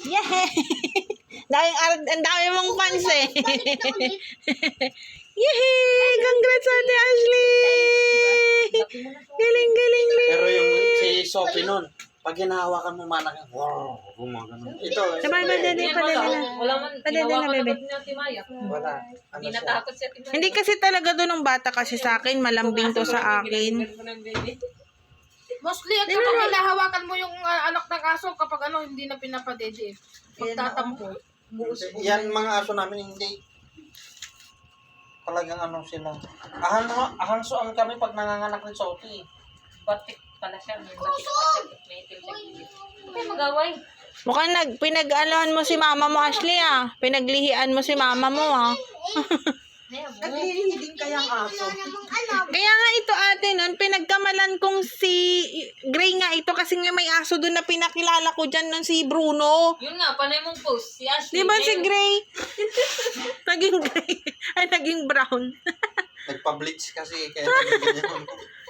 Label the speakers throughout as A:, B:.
A: Yay! Ang dami mong fans eh. Yay! Congrats, Ate Ashley! Galing, galing, galing.
B: Pero yung si Sophie nun, pag hinahawakan mo manak, wow, gumagano. Ito,
A: Sabay ba dali pa dali na?
C: Wala man,
A: Padede na, bebe.
C: ni Ate Maya.
B: wala. Ano
C: Hindi
B: siya?
C: natakot si Ate Maya.
A: Hindi kasi talaga doon ng bata kasi sa akin, malambing to sa akin.
D: Mostly, at kapag hinahawakan mo yung anak ng aso, kapag ano, hindi na pinapadede. Pagtatampo.
B: Yan mga aso namin hindi. Talagang ano sila. Ahansoan kami pag nanganganak ni Sophie.
C: Batik pala siya. May batik pa siya. May itim siya. Hindi magaway.
A: Mukhang pinag-alahan mo si mama mo, Ashley ah. Pinaglihian mo si mama mo ah.
E: Naglilihi din kayang aso.
A: Kaya nga ito ate nun, pinagkamalan kong si Gray nga ito kasi nga may aso doon na pinakilala ko dyan nun si Bruno.
C: Yun nga, panay mong post. Si Ashley.
A: Di ba si Gray? Naging gray. Ay, naging brown.
B: Nagpa-bleach kasi kaya ganyan.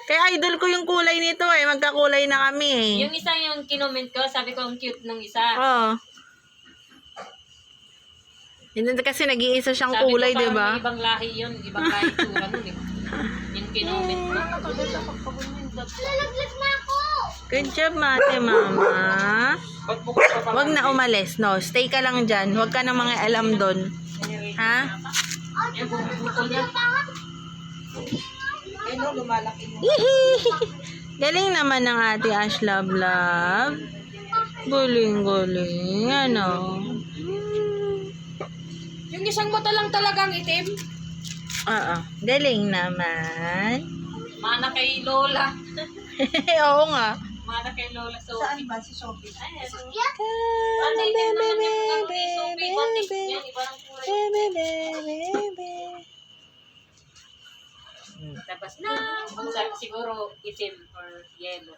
A: Kaya idol ko yung kulay nito eh. Magkakulay na kami eh.
C: Yung isa yung kinoment ko, sabi ko ang cute nung isa.
A: Oo. Hindi kasi nag-iisa siyang
C: Sabi
A: kulay,
C: ko,
A: di ba?
C: parang may ibang lahi yun. Ibang lahi tsura nun eh. Yung kinoment ko.
A: Good job, mate, mama.
B: Ba't bukas pa pala?
A: Huwag na umalis, no? Stay ka lang dyan. Huwag ka na mga alam doon. Ha?
C: Yung bukol niya.
E: Eh no, lumalaki mo.
A: Galing naman ng ate Ash Love Love. Guling-guling. Ano?
D: Yung isang mata lang talagang itim.
A: Oo. Galing naman.
C: Mana kay Lola.
A: Oo nga.
C: Mana kay Lola
E: Saan
C: Sophie.
E: ba si Sophie?
C: Ay, ano? Ano itim naman yung ano ni Sophie. Batik yan. Iba ng kulay. Tapos na. Siguro itim or yellow.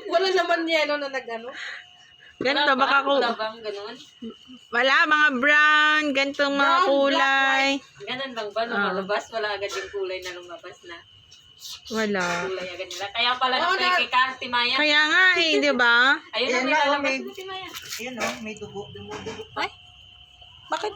D: Wala naman yelo na nag-ano.
A: Ganito, baka ko...
C: Wala bang ganun?
A: Wala, mga brown. Ganitong mga
D: Brown,
A: kulay.
C: Ganun lang ba? Lumalabas? Wala agad yung kulay na lumabas na.
A: Wala.
C: Kulay agad nila. Kaya pala
D: Oo,
C: na kay Ate Maya.
A: Kaya nga eh, di ba?
C: Ayun
E: Ayan
C: na, may
E: na,
C: lalabas
E: may-
C: na si Maya.
E: Ayan o, may dugo. Dumudugo.
A: Bakit